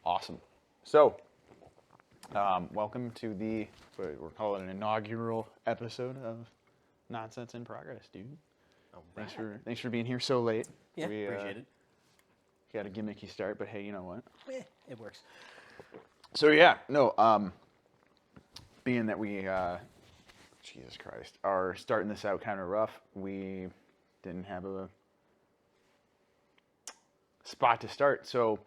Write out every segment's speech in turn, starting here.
Awesome. So, welcome to we're calling an inaugural episode of Nonsense in Progress, dude. All Thanks right. thanks for being here so late. Yeah, We appreciate it. got a gimmicky start, but hey, you know what? It works. So yeah, no, being that we, Jesus Christ, are starting this out kind of rough, we didn't have a spot to start. So,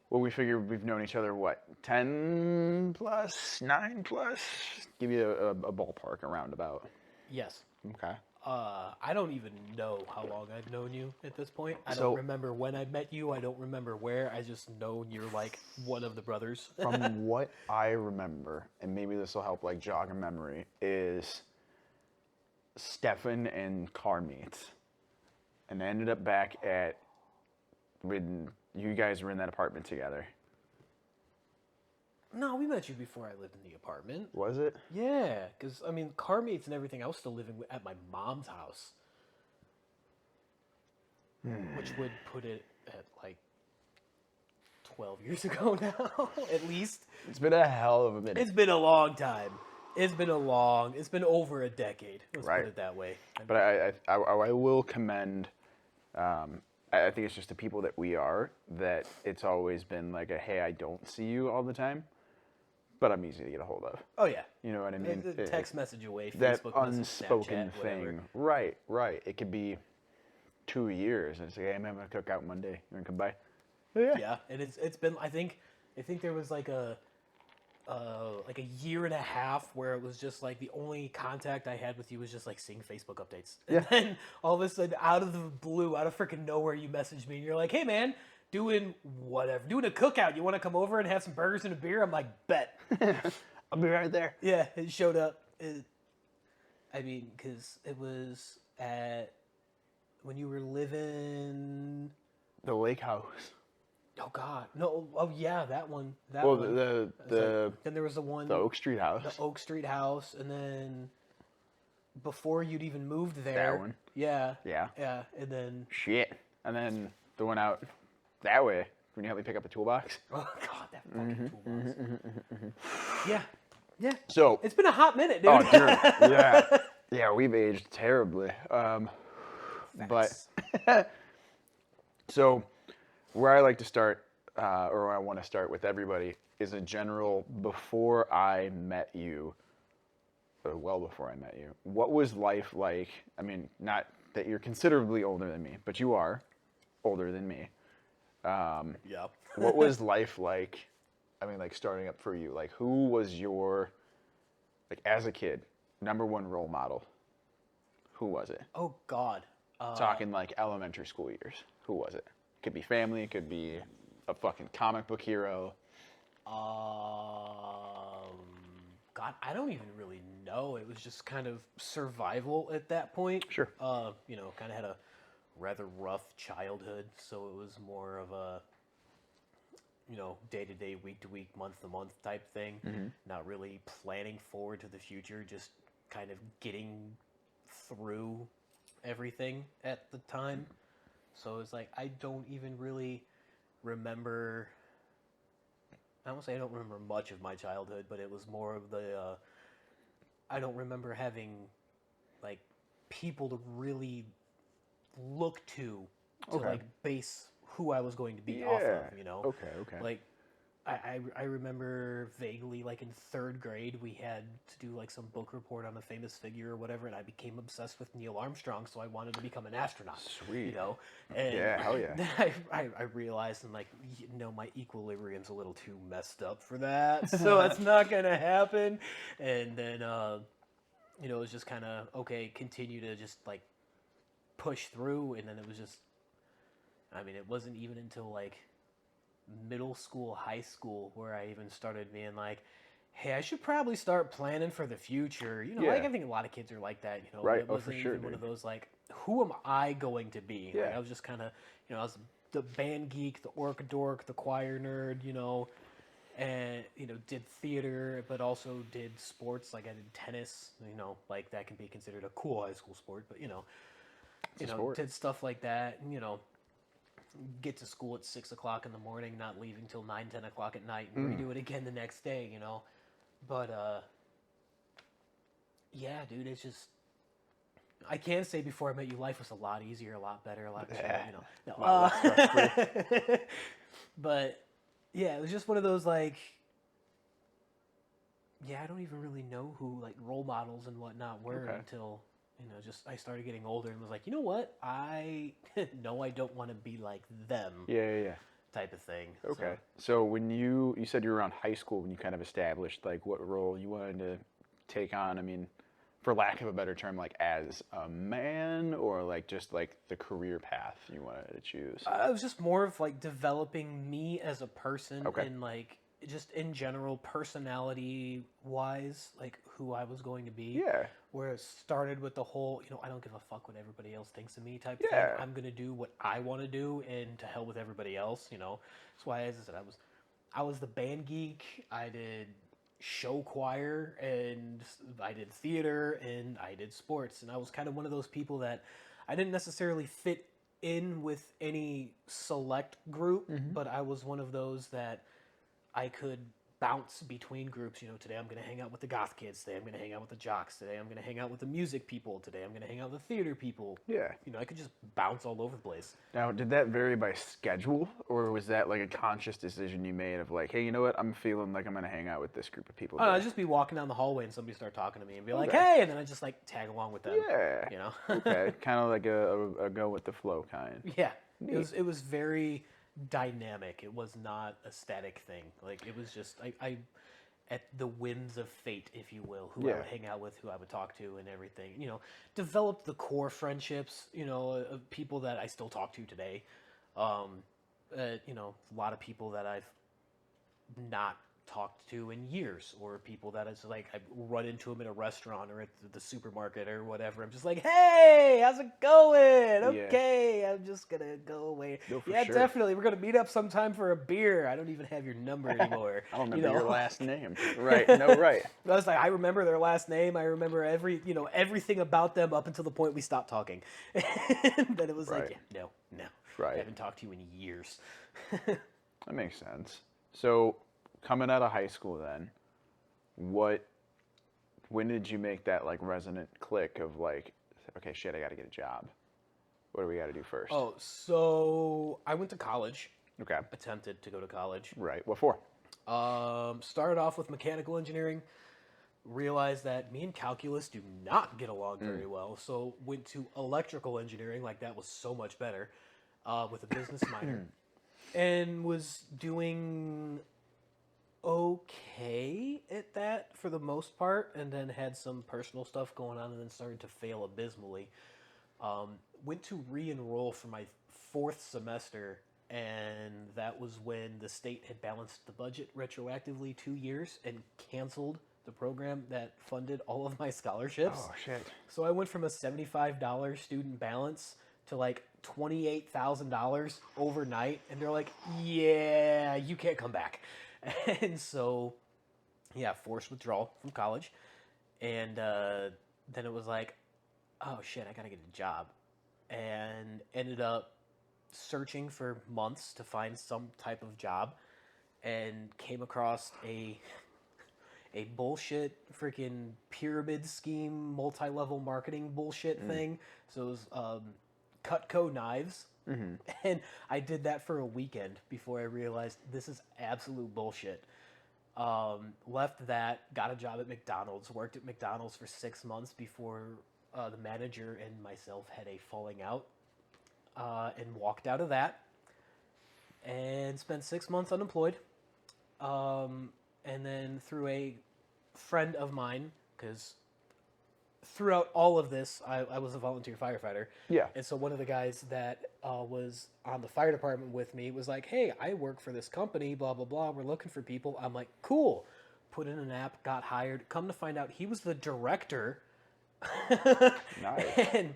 well, we figured we've known each other, what, 10 plus, 9 plus? Give you a ballpark, a roundabout. Yes. Okay. I don't even know how long I've known you at this point. I So- don't remember when I met you. I don't remember where. I just know you're like one of the brothers. From what I remember, and maybe this will help like jog a memory, is Stefan and car meets. And I ended up back at when you guys were in that apartment together. No, we met you before I lived in the apartment. Was it? Yeah, because, I mean, car mates and everything, I was still living at my mom's house. Which would put it at like 12 years ago now, at least. It's been a hell of a minute. It's been a long time. It's been over a decade. Let's Right. put it that way. But I will commend, I think it's just the people that we are, that it's always been like a, hey, I don't see you all the time, but I'm easy to get a hold of. Oh, yeah. You know what I mean? The text message away, That Facebook message, unspoken Snapchat, whatever. thing. Right. It could be 2 years, and it's like, hey, man, I'm going to cook out Monday. You want to come by? Yeah. Yeah, and it's been, I think there was like a year and a half where it was just like the only contact I had with you was just like seeing Facebook updates. And Yeah. then all of a sudden, out of the blue, out of freaking nowhere, you messaged me and you're like, hey man, doing a cookout. You want to come over and have some burgers and a beer? I'm like, bet. I'll be right there. Yeah, it showed up. Because it was when you were living. The lake house. Oh God, no! Oh yeah, that one. That Well, one. Then there was the one. the Oak Street house. The Oak Street house, and then before you'd even moved there. That one. Yeah. Yeah. Yeah, and then. Shit. And then the one out that way, when you help me pick up a toolbox. Oh God, that fucking toolbox. Yeah. Yeah. So, It's been a hot minute, dude. oh, dude, yeah. Yeah, we've aged terribly. But, so, where I like to start, or where I want to start with everybody, is a general, before I met you, or well before I met you, what was life like? I mean, not that you're considerably older than me, but you are older than me. Yeah. What was life like? I mean, like starting up for you. Like, who was your, like as a kid, number one role model? Who was it? Oh God. Talking like elementary school years. Who was it? Could be family. It could be a fucking comic book hero. God, I don't even really know. It was just kind of survival at that point. Sure. Kind of had a rather rough childhood, so it was more of a, day to day, week to week, month to month type thing. Not really planning forward to the future, just kind of getting through everything at the time. So it's like, I don't even really remember. I won't say I don't remember much of my childhood, but it was more of the. I don't remember having, like, people to really look to Okay. like base who I was going to be off Yeah. of. Okay. Like, I remember vaguely, like in third grade, we had to do like some book report on a famous figure or whatever, and I became obsessed with Neil Armstrong, so I wanted to become an astronaut. Sweet. And Yeah, hell yeah. then I realized, and like, my equilibrium's a little too messed up for that, so that's not gonna happen. And then, it was just kind of, okay, continue to just like push through, and then it was just, it wasn't even until like middle school, high school, where I even started being like, hey, I should probably start planning for the future. Yeah. Like I think a lot of kids are like that. Right. It Oh, wasn't for sure, even one of dude. those like, who am I going to be? Like, Yeah. I was just kind of, I was the band geek, the orc dork, the choir nerd, and did theater, but also did sports. Like I did tennis. Like that can be considered a cool high school sport, but It's a sport. did stuff like that. get to school at 6 o'clock in the morning, not leaving till 9, 10 o'clock at night, and redo it again the next day, you know. But yeah, dude, it's just. I can say before I met you, life was a lot easier, a lot better, a lot chill, you know. No, A lot less stressful. but yeah, it was just one of those like, yeah, I don't even really know who like role models and whatnot were Okay. until just I started getting older and was like, you know what, I no, I don't want to be like them Yeah. type of thing. Okay. So when you said you were around high school when you kind of established like what role you wanted to take on, I mean, for lack of a better term, like as a man or like just like the career path you wanted to choose? It was just more of like developing me as a person Okay. and like just in general personality wise, like who I was going to be. Yeah. Where it started with the whole, I don't give a fuck what everybody else thinks of me type Yeah. thing. I'm gonna do what I want to do, and to hell with everybody else. That's why, as I said, I was the band geek. I did show choir, and I did theater, and I did sports, and I was kind of one of those people that I didn't necessarily fit in with any select group, but I was one of those that I could bounce between groups. Today I'm going to hang out with the goth kids. Today I'm going to hang out with the jocks. Today I'm going to hang out with the music people. Today I'm going to hang out with the theater people. Yeah. I could just bounce all over the place. Now, did that vary by schedule, or was that like a conscious decision you made of like, hey, you know what? I'm feeling like I'm gonna hang out with this group of people. I'd just be walking down the hallway and somebody start talking to me and be like, Okay. hey, and then I just like tag along with them. Yeah. Okay. Kind of like a go with the flow kind. Yeah. It was very dynamic. It was not a static thing. Like it was just I at the whims of fate, if you will, who I would hang out with, who I would talk to, and everything. Developed the core friendships. Of people that I still talk to today. A lot of people that I've not talked to in years, or people that it's like I run into them at a restaurant or at the supermarket or whatever. I'm just like, hey, how's it going? Okay, I'm just gonna go away. No, for yeah, sure. definitely. We're gonna meet up sometime for a beer. I don't even have your number anymore. I don't remember your last name. Right. No. Right. I was like, I remember their last name. I remember everything about them up until the point we stopped talking. And then it was like, yeah, no. Right. I haven't talked to you in years. That makes sense. So, coming out of high school, then, when did you make that like resonant click of like, okay, shit, I got to get a job. What do we got to do first? Oh, so I went to college. Okay. Attempted to go to college. Right. What for? Started off with mechanical engineering. Realized that me and calculus do not get along very well. So went to electrical engineering. Like that was so much better, with a business minor, and was doing okay at that for the most part, and then had some personal stuff going on, and then started to fail abysmally. Went to re-enroll for my fourth semester, and that was when the state had balanced the budget retroactively 2 years and canceled the program that funded all of my scholarships. Oh shit. So I went from a $75 student balance to like $28,000 overnight, and they're like, yeah, you can't come back. And so, yeah, forced withdrawal from college. And then it was like, oh shit, I gotta get a job. And ended up searching for months to find some type of job, and came across a bullshit freaking pyramid scheme, multi-level marketing bullshit thing. So it was Cutco knives. And I did that for a weekend before I realized this is absolute bullshit. Left that, got a job at McDonald's, worked at McDonald's for 6 months before the manager and myself had a falling out, and walked out of that and spent 6 months unemployed. And then through a friend of mine, because throughout all of this, I was a volunteer firefighter. Yeah. And so one of the guys that was on the fire department with me was like, hey, I work for this company, blah, blah, blah. We're looking for people. I'm like, cool. Put in an app, got hired. Come to find out, he was the director. Nice. And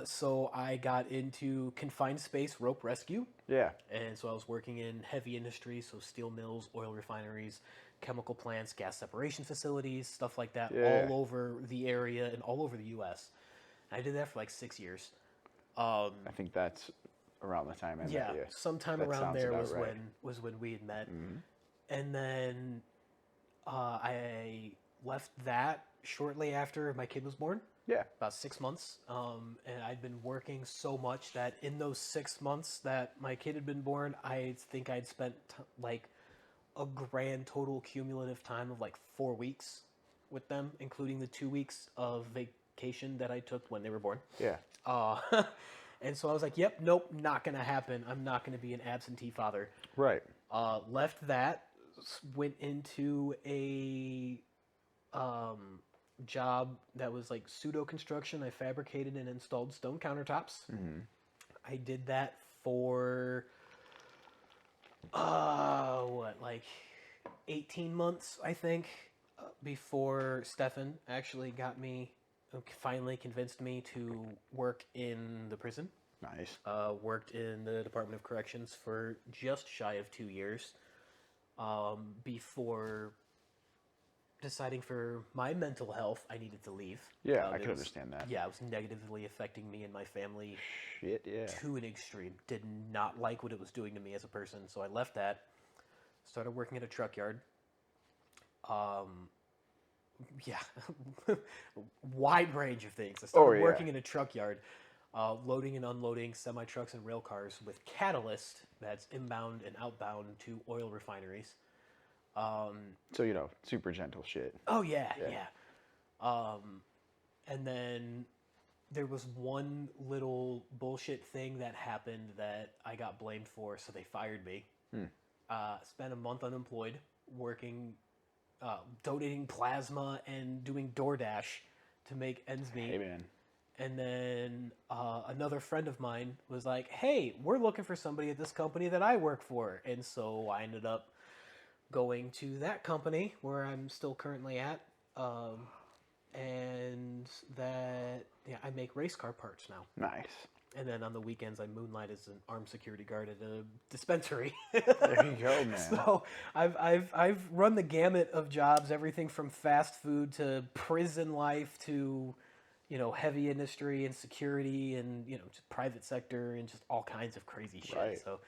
so I got into confined space rope rescue. Yeah. And so I was working in heavy industry, so steel mills, oil refineries, chemical plants, gas separation facilities, stuff like that, Yeah. all over the area and all over the U.S. I did that for like 6 years. I think that's around the time I met Yeah, you. sometime That around sounds there about was right. when we had met, Mhm. and then I left that shortly after my kid was born, Yeah. about 6 months. And I'd been working so much that in those 6 months that my kid had been born, I think I'd spent like a grand total cumulative time of like 4 weeks with them, including the 2 weeks of vacation that I took when they were born. Yeah. Uh, and so I was like, yep, nope, not going to happen. I'm not going to be an absentee father. Right. Left that, went into a job that was like pseudo construction. I fabricated and installed stone countertops. Mhm. I did that for what, like 18 months, I think, before Stefan actually got me, finally convinced me to work in the prison. Nice. Worked in the Department of Corrections for just shy of 2 years, before deciding for my mental health I needed to leave. Yeah, I It could was- understand that. Yeah, it was negatively affecting me and my family Shit, yeah. to an extreme. Did not like what it was doing to me as a person, so I left that. Started working at a truck yard. Yeah, wide range of things. I started yeah. working in a truck yard, loading and unloading semi trucks and rail cars with catalyst that's inbound and outbound to oil refineries. So, super gentle shit. Oh yeah, Yeah. yeah. And then there was one little bullshit thing that happened that I got blamed for, so they fired me. Spent a month unemployed, working, donating plasma and doing DoorDash to make ends meet. Hey, man. And then another friend of mine was like, "Hey, we're looking for somebody at this company that I work for," and so I ended up going to that company where I'm still currently at, and I make race car parts now. Nice. And then on the weekends, I moonlight as an armed security guard at a dispensary. There you go, man. So I've run the gamut of jobs, everything from fast food to prison life to, heavy industry and security and, just private sector and just all kinds of crazy shit. Right. So,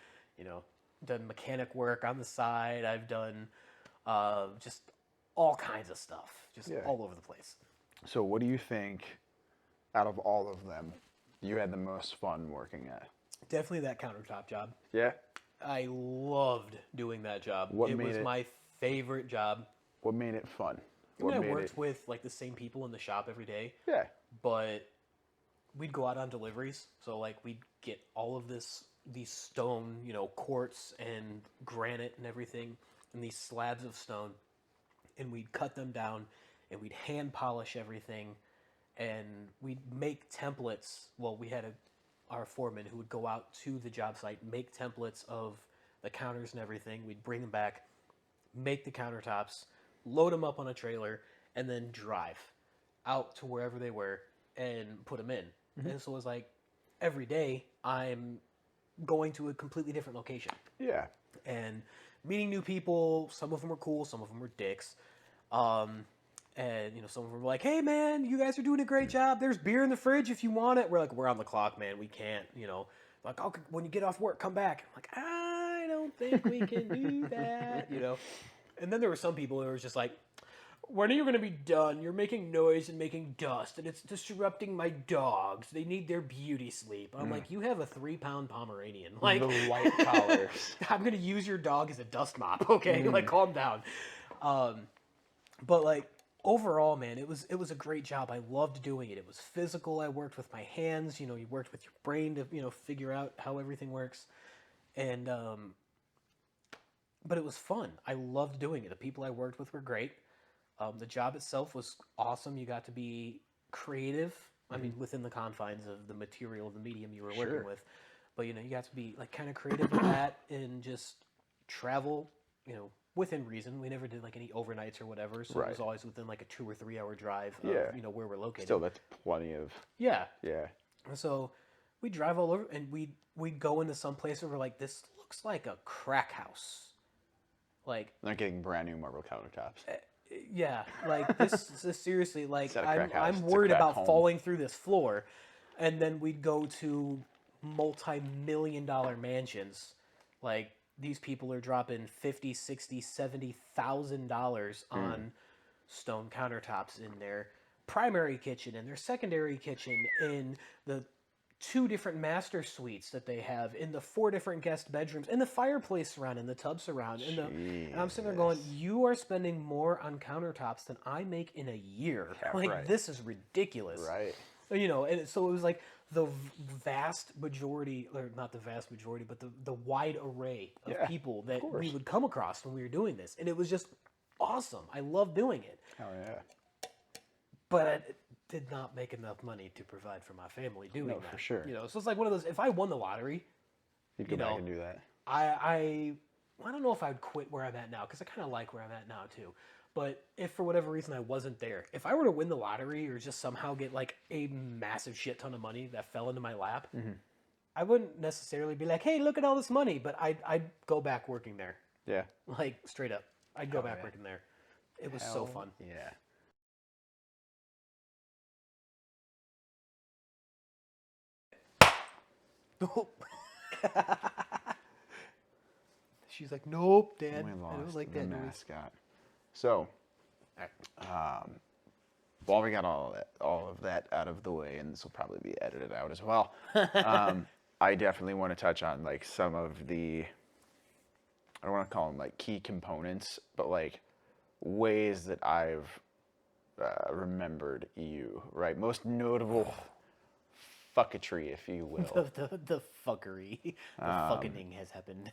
done mechanic work on the side. I've done just all kinds of stuff, just Yeah. all over the place. So, what do you think, out of all of them, you had the most fun working at? Definitely that countertop job. Yeah? I loved doing that job. What It made was it- my favorite job. What made it fun? I What mean, I made worked it... with like the same people in the shop every day, Yeah. but we'd go out on deliveries. So like we'd get all of these stone, quartz and granite and everything, and these slabs of stone, and we'd cut them down, and we'd hand polish everything, and we'd make templates. Well, we had our foreman who would go out to the job site, make templates of the counters and everything. We'd bring them back, make the countertops, load them up on a trailer, and then drive out to wherever they were and put them in. And so it was like every day I'm going to a completely different location Yeah. and meeting new people. Some of them were cool, some of them were dicks. And some of them were like, "Hey man, you guys are doing a great job. There's beer in the fridge if you want it." We're like, "We're on the clock, man. We can't." Like, "Oh, when you get off work, come back." I'm like, "I don't think we can do that." And then there were some people who were just like, "When are you going to be done? You're making noise and making dust, and it's disrupting my dogs. They need their beauty sleep." I'm like, "You have a 3-pound Pomeranian. Like, The white collars. I'm going to use your dog as a dust mop, okay? Like, calm down." But like overall, man, it was a great job. I loved doing it. It was physical. I worked with my hands. You worked with your brain to figure out how everything works, and but it was fun. I loved doing it. The people I worked with were great. The job itself was awesome. You got to be creative. I mean, within the confines of the material, the medium you were Sure. working with, but you got to be like kind of creative with that and just travel. Within reason. We never did like any overnights or whatever, so it was Right. always within like a 2 or 3 hour drive of Yeah. where we're located. Still, that's plenty of... Yeah. Yeah. And so we drive all over, and we'd go into some place where we're like, "This looks like a crack house." Like, They're getting brand new marble countertops. yeah, like this is seriously like It's not a crack house, I'm it's a worried crack about home. falling through this floor, and then we'd go to multi-million-dollar mansions. Like, these people are dropping 50, 60, $70,000 on stone countertops in their primary kitchen, in their secondary kitchen, in the 2 different master suites that they have, in the 4 different guest bedrooms, in the fireplace surround, in the tub surround, and I'm sitting there going, you are spending more on countertops than I make in a year. Yeah, Like, right. this is ridiculous. Right. You know, and so it was like the vast majority, or not the vast majority, but the wide array of Yeah, people that of we course. would come across when we were doing this. And it was just awesome. I love doing it. Oh yeah. But I did not make enough money to provide for my family doing No, that. for sure. You know, so it's like one of those, if I won the lottery, You'd go you back know, and do that. I don't know if I'd quit where I'm at now, because I kind of like where I'm at now too. But if for whatever reason I wasn't there, if I were to win the lottery or just somehow get like a massive shit ton of money that fell into my lap, I wouldn't necessarily be like, hey, look at all this money, but I'd go back working there. Yeah. Like, straight up. I'd go back yeah. working there. It was so Hell fun. Yeah. Nope. She's like, nope, Dad. We And lost it was like the that noise. mascot. So, while we got all of that out of the way, and this will probably be edited out as well, I definitely want to touch on like some of the, I don't want to call them like key components, but like ways that I've remembered you, right? Most notable fucketry, if you will. The fuckery. The fucking has happened.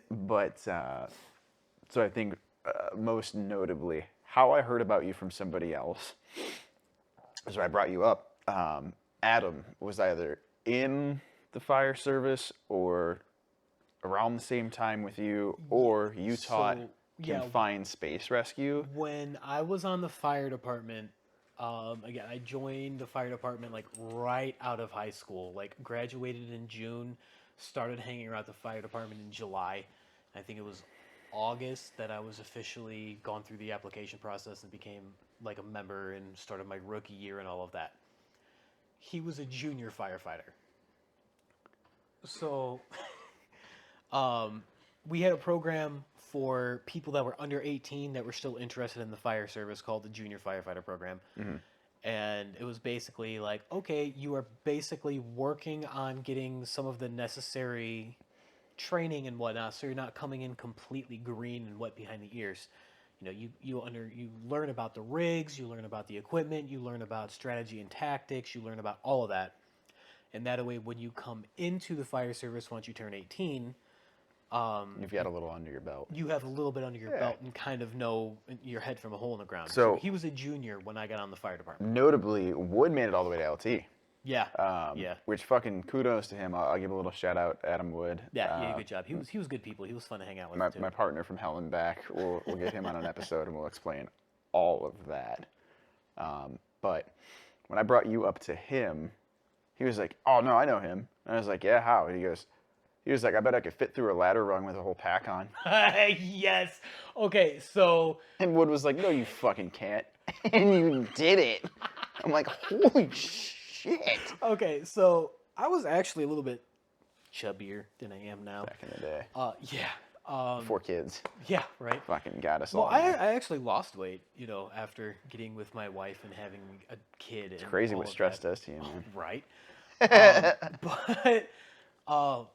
But so I think most notably, how I heard about you from somebody else is when I brought you up. Adam was either in the fire service or around the same time with you, or you taught yeah. confined space rescue. When I was on the fire department, again, I joined the fire department like right out of high school. Like, graduated in June, started hanging around the fire department in July. I think it was August that I was officially gone through the application process and became like a member and started my rookie year and all of that. He was a junior firefighter. So, we had a program for people that were under 18 that were still interested in the fire service called the Junior Firefighter Program. And it was basically like, okay, you are basically working on getting some of the necessary training and whatnot, so you're not coming in completely green and wet behind the ears. You know, you learn about the rigs, you learn about the equipment, you learn about strategy and tactics, you learn about all of that. And that way, when you come into the fire service once you turn 18, You've got a little under your belt. you have a little bit under your belt and kind of know your head from a hole in the ground. So- he was a junior when I got on the fire department. Notably, Wood made it all the way to LT. Yeah, yeah, Which fucking kudos to him. I'll give a little shout out, Adam Wood. yeah. Good job. He was good people. He was fun to hang out with too. My partner from Hell and Back. We'll get him on an episode and we'll explain all of that. But when I brought you up to him, he was like, "Oh no, I know him." And I was like, "Yeah, how?" And he was like, "I bet I could fit through a ladder rung with a whole pack on." Yes. Okay, so And Wood was like, "No, you fucking can't." And you did it. I'm like, "Holy shit!" so I was actually a little bit chubbier than I am now. Back in the day, Yeah. 4 kids, Yeah, right. fucking got us Well, all. I actually lost weight, you know, after getting with my wife and having a kid. It's Crazy what stress does to you, man. Right. But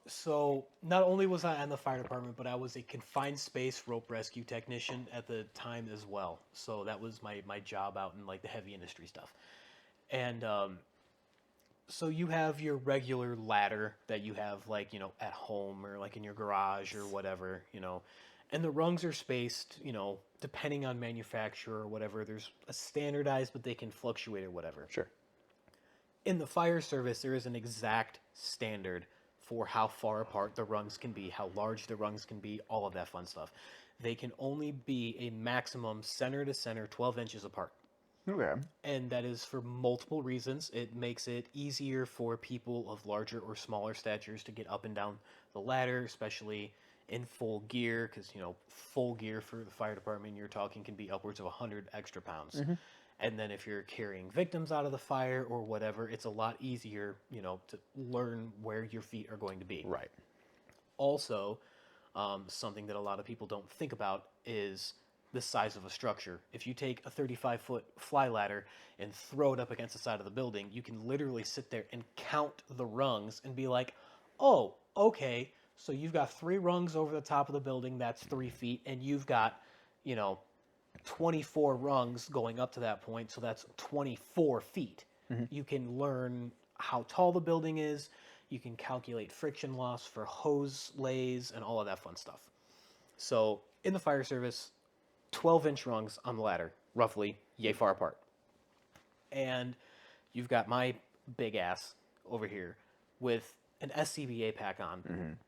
so not only was I on the fire department, but I was a confined space rope rescue technician at the time as well. So that was my job out in like the heavy industry stuff. And so you have your regular ladder that you have like, you know, at home or like in your garage or whatever, you know. And the rungs are spaced, you know, depending on manufacturer or whatever. There's a standardized, but they can fluctuate or whatever. Sure. In the fire service, there is an exact standard for how far apart the rungs can be, how large the rungs can be, all of that fun stuff. They can only be a maximum center to center 12 inches apart. Okay. And that is for multiple reasons. It makes it easier for people of larger or smaller statures to get up and down the ladder, especially in full gear, because, you know, full gear for the fire department, you're talking can be upwards of 100 extra pounds. And then if you're carrying victims out of the fire or whatever, it's a lot easier, to learn where your feet are going to be. Right. Also, something that a lot of people don't think about is the size of a structure. If you take a 35-foot fly ladder and throw it up against the side of the building, you can literally sit there and count the rungs and be like, oh, okay, so you've got 3 rungs over the top of the building, that's 3 feet, and you've got, 24 rungs going up to that point, so that's 24 feet. You can learn how tall the building is. You can calculate friction loss for hose lays and all of that fun stuff. So in the fire service, 12-inch rungs on the ladder, roughly yay far apart. And you've got my big ass over here with an SCBA pack on.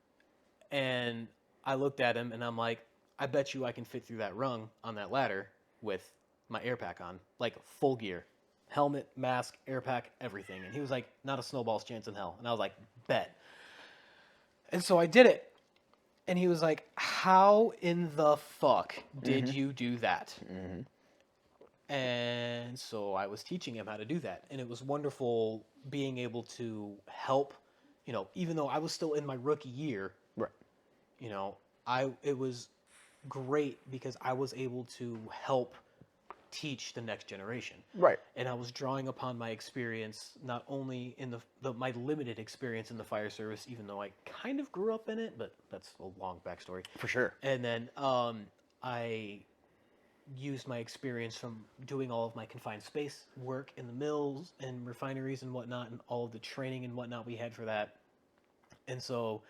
And I looked at him and I'm like, I bet you I can fit through that rung on that ladder with my air pack on, like full gear. Helmet, mask, air pack, everything. And he was like, not a snowball's chance in hell. And I was like, bet. And so I did it. And he was like, how in the fuck did you do that? And so I was teaching him how to do that. And it was wonderful being able to help, even though I was still in my rookie year. Right. It was great because I was able to help teach the next generation. Right. And I was drawing upon my experience, not only in my limited experience in the fire service, even though I kind of grew up in it, but that's a long backstory. For sure. And then I used my experience from doing all of my confined space work in the mills and refineries and whatnot, and all of the training and whatnot we had for that. And so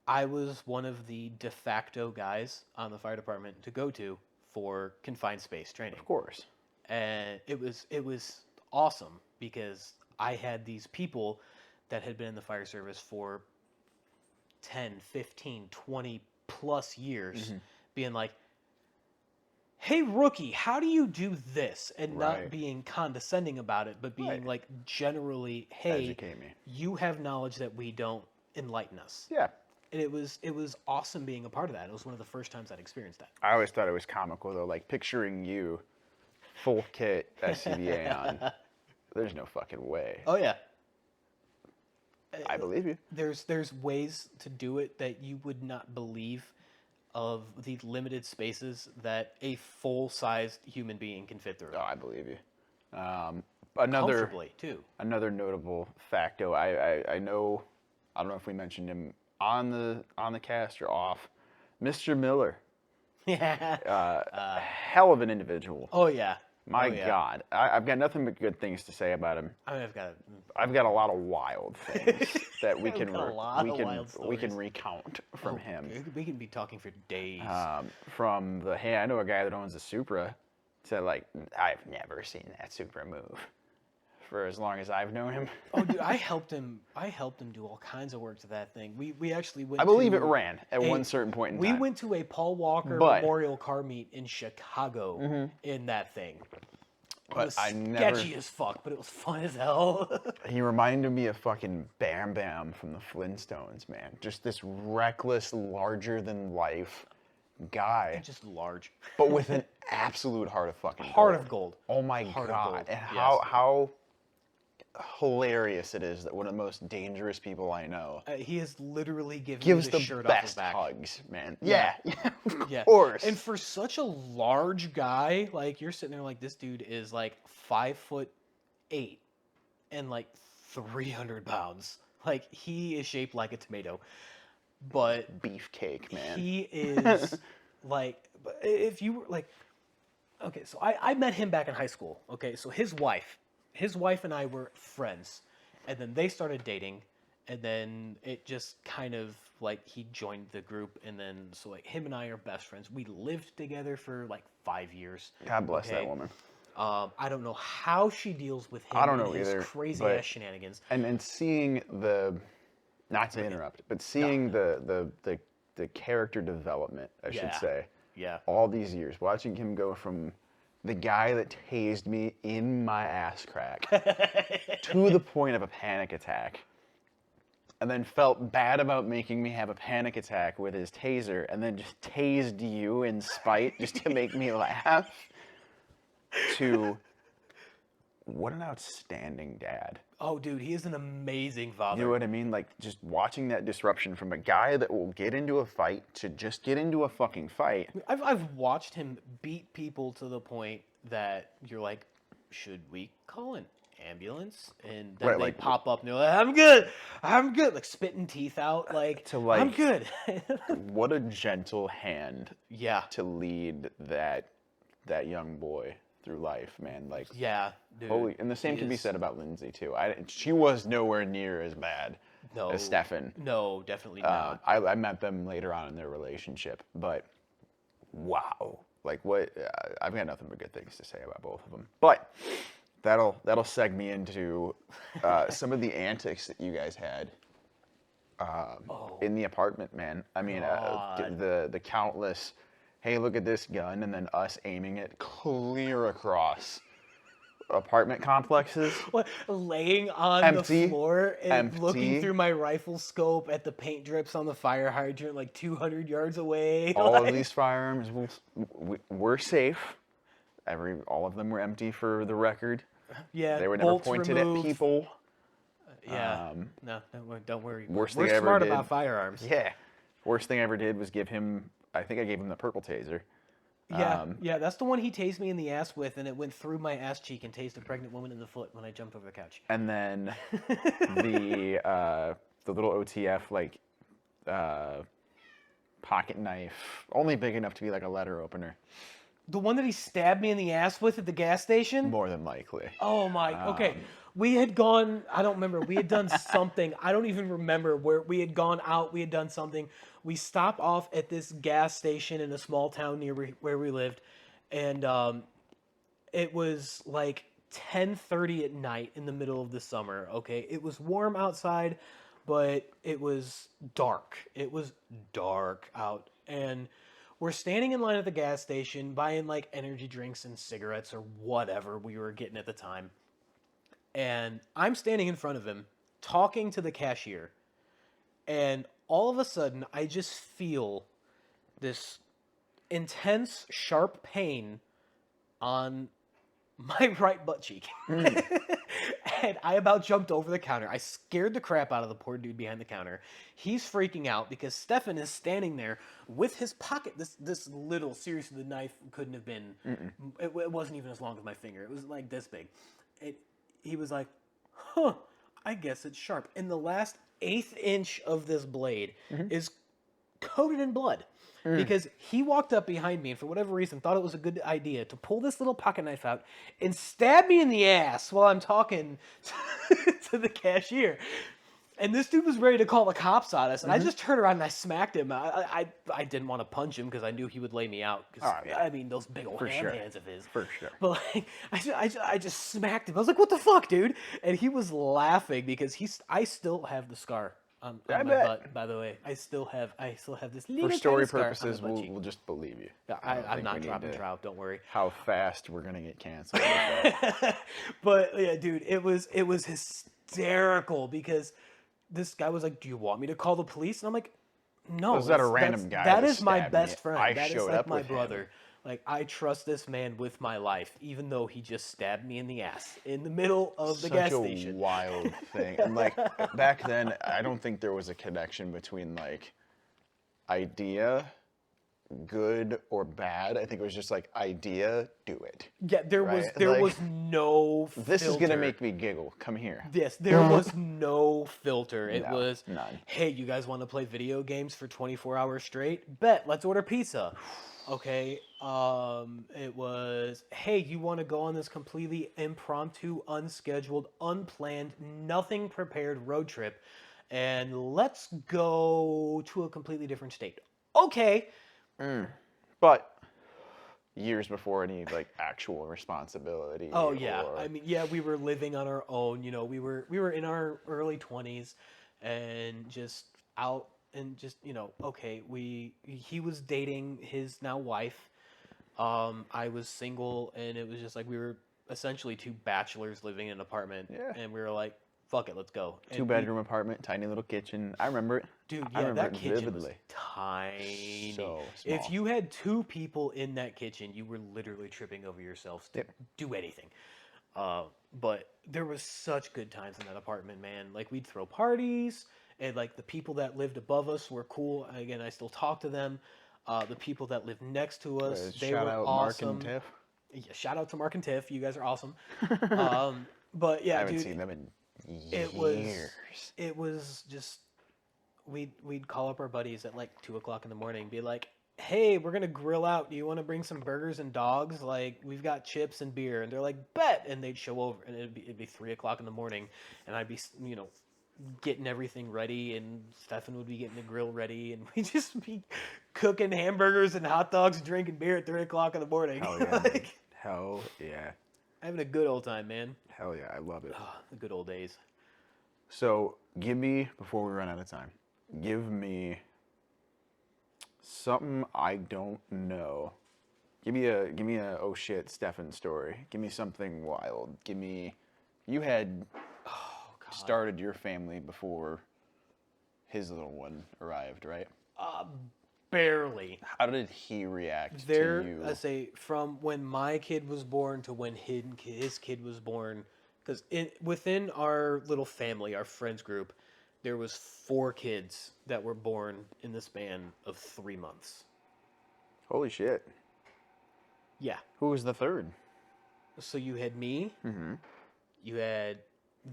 I was one of the de facto guys on the fire department to go to for confined space training. Of course. And it was awesome because I had these people that had been in the fire service for 10, 15, 20 plus years being like, hey, rookie, how do you do this? And not being condescending about it, but being like generally, hey, educate me. You have knowledge that we don't, enlighten us. Yeah. And it was awesome being a part of that. It was one of the first times I'd experienced that. I always thought it was comical though, like picturing you, full kit, SCBA on. There's no fucking way. Oh yeah. I believe you. There's ways to do it that you would not believe of the limited spaces that a full-sized human being can fit through. Oh, I believe you. Comfortably too. Another notable facto. I know. I don't know if we mentioned him on the cast or off. Mr. Miller. Yeah. Hell of an individual. Oh yeah. My God, I've got nothing but good things to say about him. I mean, I've got a lot of wild things that we can recount from him. We can be talking for days. From the I know a guy that owns a Supra. Said like, I've never seen that Supra move. For as long as I've known him. Oh, dude, I helped him do all kinds of work to that thing. We actually went. I believe it ran at one certain point in time. We went to a Paul Walker Memorial Car Meet in Chicago in that thing. It was sketchy as fuck, but it was fun as hell. He reminded me of fucking Bam Bam from the Flintstones, man. Just this reckless, larger than life guy. Just large, but with an absolute heart of fucking gold. Heart of gold. Oh my God! And how hilarious it is that one of the most dangerous people I know he has literally gives the shirt off his back. Hugs, man. Yeah, of course. And for such a large guy, like you're sitting there like this dude is like 5'8" and like 300 pounds. Like he is shaped like a tomato, but beefcake, man. He is like, if you were like, okay, so I met him back in high school. Okay, so his wife and I were friends, and then they started dating, and then it just kind of like he joined the group, and then so like him and I are best friends. We lived together for like 5 years. God bless that woman. I don't know how she deals with him. I don't know and his either. Crazy ass shenanigans. And seeing the, not to interrupt, but seeing the character development, I should say. Yeah. All these years, watching him go from the guy that tased me in my ass crack to the point of a panic attack, and then felt bad about making me have a panic attack with his taser, and then just tased you in spite just to make me laugh. to what an outstanding dad. Oh, dude, he is an amazing father. You know what I mean? Like, just watching that disruption from a guy that will get into a fight to just get into a fucking fight. I've watched him beat people to the point that you're like, should we call an ambulance? And then Right, they like- pop up and they're like, I'm good, like spitting teeth out, like, To, like- I'm good. What a gentle hand Yeah, to lead that young boy through life, man. Like, yeah, dude. holy, and the same he can be is- said about Lindsay too. She was nowhere near as bad No, as Stefan. No, definitely not. I met them later on in their relationship, but wow, like what? I've got nothing but good things to say about both of them. But that'll seg me into some of the antics that you guys had in the apartment, man. I mean, God. the countless, hey, look at this gun, and then us aiming it clear across apartment complexes. What, laying on Empty. the floor and Empty. looking through my rifle scope at the paint drips on the fire hydrant like 200 yards away. All like- of these firearms were safe. All of them were empty for the record. Yeah, They were never bolts pointed removed. at people. Yeah. No, don't worry. Worst We're thing I ever smart did. about firearms. Yeah. Worst thing I ever did was give him, I think I gave him the purple taser. Yeah, that's the one he tased me in the ass with, and it went through my ass cheek and tased a pregnant woman in the foot when I jumped over the couch. And then the little OTF pocket knife, only big enough to be like a letter opener, The one that he stabbed me in the ass with at the gas station? more than likely. Oh my, okay. We had gone, I don't remember, we had done something. I don't even remember where we had gone out, we had done something. We stopped off at this gas station in a small town near where we lived. And it was like 10:30 at night in the middle of the summer, okay? It was warm outside, but it was dark. It was dark out. And we're standing in line at the gas station buying like energy drinks and cigarettes or whatever we were getting at the time. And I'm standing in front of him talking to the cashier. And all of a sudden, I just feel this intense, sharp pain on my right butt cheek. And I about jumped over the counter. I scared the crap out of the poor dude behind the counter. He's freaking out because Stefan is standing there with his pocket. This little, seriously, the knife couldn't have been, it wasn't even as long as my finger. It was like this big. He was like, huh, I guess it's sharp. And the last 1/8 inch of this blade is coated in blood. Because he walked up behind me and for whatever reason thought it was a good idea to pull this little pocket knife out and stab me in the ass while I'm talking to the cashier. And this dude was ready to call the cops on us. And I just turned around and I smacked him. I didn't want to punch him because I knew he would lay me out. 'Cause, Oh, yeah. I mean, those big old For sure. hands of his. For sure. But like, I just smacked him. I was like, "What the fuck, dude?" And he was laughing because I still have the scar on my bet. butt. By the way, I still have this little For story tiny scar on my purposes, butt cheek. we'll just believe you. Yeah, I don't I'm think not we need dropping to- trout. Don't worry. How fast we're gonna get canceled. But yeah, dude, it was hysterical because this guy was like, "Do you want me to call the police?" And I'm like, "No." Was that a that's- random that's- guy That that is my stabbed best me? friend. I That is showed like up my with him. brother. Like I trust this man with my life, even though he just stabbed me in the ass in the middle of the Such gas a station. wild thing. And like back then, I don't think there was a connection between like idea, good or bad. I think it was just like idea, do it. Yeah, there was Right, there like, was no filter. This is gonna make me giggle. Come here. Yes, there was no filter. It No, was, none. hey, you guys want to play video games for 24 hours straight? Bet, let's order pizza. Okay, it was, hey, you want to go on this completely impromptu, unscheduled, unplanned, nothing prepared road trip, and let's go to a completely different state. Okay, But years before any like actual responsibility. oh yeah, or- I mean, yeah, we were living on our own. You know, we were in our early 20s, and just out and just okay. He was dating his now wife. I was single, and it was just like we were essentially two bachelors living in an apartment, Yeah. and we were like, fuck it, let's go. And 2-bedroom apartment, tiny little kitchen. I remember it. dude, I yeah, remember that it kitchen vividly. was tiny. So If small. you had 2 people in that kitchen, you were literally tripping over yourselves to Yep. do anything. But there was such good times in that apartment, man. Like we'd throw parties, and like the people that lived above us were cool. Again, I still talk to them. The people that lived next to us, they Shout were out Mark and awesome. Tiff. Yeah, shout out to Mark and Tiff. You guys are awesome. But I yeah, haven't dude, seen them in it years. was just we'd call up our buddies at like 2 o'clock in the morning, be like, "Hey, we're gonna grill out. Do you want to bring some burgers and dogs? Like we've got chips and beer." And they're like, "Bet!" And they'd show over, and it'd be 3 o'clock in the morning, and I'd be getting everything ready, and Stefan would be getting the grill ready, and we'd just be cooking hamburgers and hot dogs and drinking beer at 3 o'clock in the morning. Hell yeah. dude. Hell yeah. Having a good old time, man. Hell yeah. I love it. Oh, the good old days. So give me, before we run out of time, give me something I don't know. Give me a oh shit Stefan story. Give me something wild. You had Oh God. started your family before his little one arrived, right? Barely. How did he react There, to you? I say, from when my kid was born to when his kid was born, because within our little family, our friends group, there was 4 kids that were born in the span of 3 months. Holy shit. Yeah. Who was the third? So you had me, Mm-hmm. you had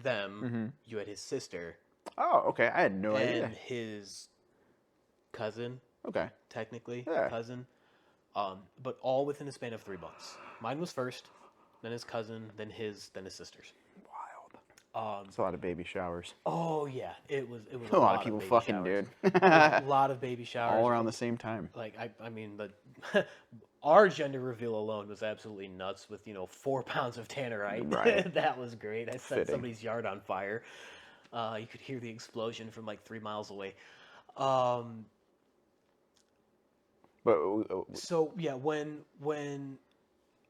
them, Mm-hmm. you had his sister, Oh, okay. I had no and idea. his cousin, Okay. technically, Yeah. cousin, but all within the span of 3 months. Mine was first, then his cousin, then his sister's. Wild. It's a lot of baby showers. Oh yeah, it was A lot of people baby fucking, showers. dude. A lot of baby showers. All around the same time. Like I mean the our gender reveal alone was absolutely nuts with 4 pounds of tannerite. Right. That was great. I set Fitting. somebody's yard on fire. You could hear the explosion from like 3 miles away. Um, But so yeah, when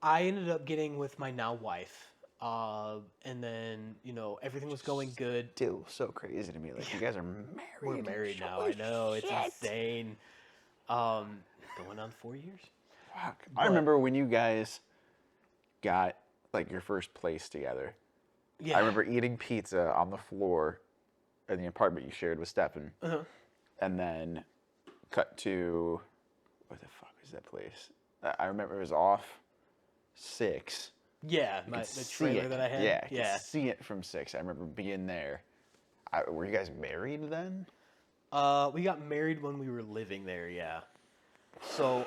I ended up getting with my now wife, and then everything was going good. still so crazy to me. Like you guys are married. We're married now. I Holy know it's shit. insane. Going on 4 years. Fuck. I remember when you guys got like your first place together. Yeah. I remember eating pizza on the floor in the apartment you shared with Stefan. Uh-huh. And then cut to, what the fuck was that place? I remember it was off 6. Yeah, You the could see trailer it. that I had. Yeah, I Yeah. could see it from 6. I remember being there. Were you guys married then? We got married when we were living there. Yeah. So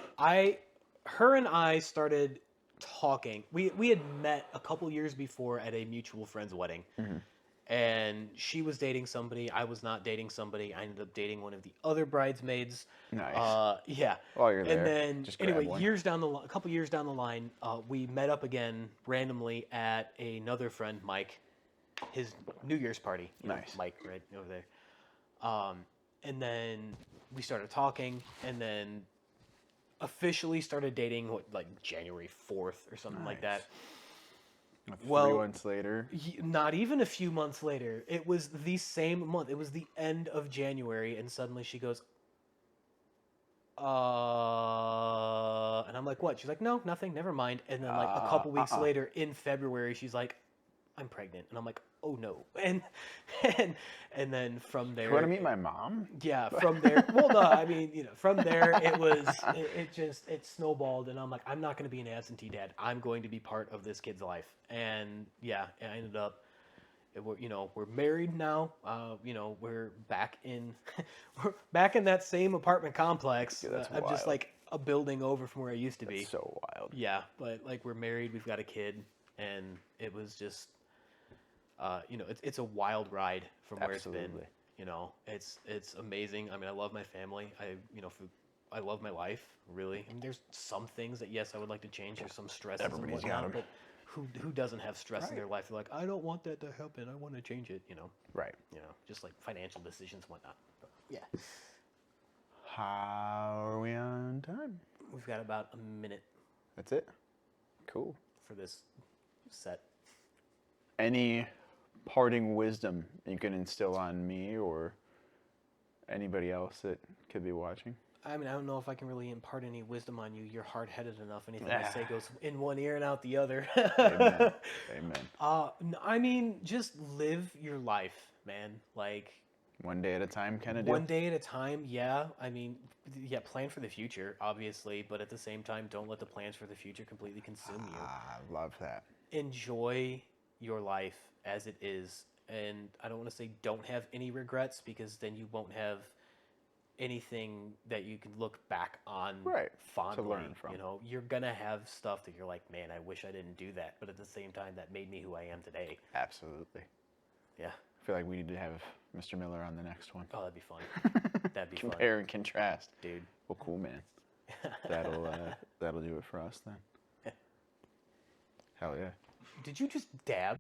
her and I started talking. We had met a couple years before at a mutual friend's wedding. Mm-hmm. And she was dating somebody. I was not dating somebody. I ended up dating one of the other bridesmaids. Nice. Yeah. While you're there, And then just grab anyway, one. a couple years down the line, we met up again randomly at another friend, Mike, his New Year's party. Nice. Mike, right over there. And then we started talking, and then officially started dating like January 4th or something like that. Nice. 3 well- months later. Not even a few months later. It was the same month. It was the end of January, and suddenly she goes, and I'm like, what? She's like, no, nothing, never mind. And then like a couple weeks later in February, she's like, I'm pregnant. And I'm like, oh no. And then from there, You want to meet my mom? yeah, from there. Well, no, I mean, from there, it snowballed, and I'm like, I'm not going to be an absentee dad. I'm going to be part of this kid's life, and yeah, I ended up. We're married now. We're back in, we're back in that same apartment complex. Yeah, that's I'm just wild. like a building over from where I used to be. That's so wild. Yeah, but like we're married, we've got a kid, and it was just, it's a wild ride from where it's Absolutely. been. It's amazing. I mean, I love my family. I love my life, really. I mean, there's some things that yes, I would like to change. There's some stresses Everybody's and got whatnot, 'em. but who doesn't have stress in Right. their life? They're like, I don't want that to happen. I want to change it. Right. Just like financial decisions, and whatnot. But, yeah, How are we on time? we've got about a minute That's it? Cool. for this set. Any parting wisdom you can instill on me or anybody else that could be watching? I mean, I don't know if I can really impart any wisdom on you. You're hard-headed enough. Anything I say goes in one ear and out the other. Amen. Amen. I mean, just live your life, man. Like, One day at a time, kind of one deal. day at a time, yeah. I mean, yeah, plan for the future, obviously, but at the same time, don't let the plans for the future completely consume you. I love that. Enjoy your life as it is. And I don't want to say don't have any regrets, because then you won't have anything that you can look back on Right, to fondly. learn from. You know, you're gonna have stuff that you're like, man, I wish I didn't do that, but at the same time, that made me who I am today. Absolutely. Yeah. I feel like we need to have Mr. Miller on the next one. Oh, that'd be fun. That'd be fun, Compare and contrast. dude. Well, cool, man. That'll do it for us then. Hell yeah. Did you just dab?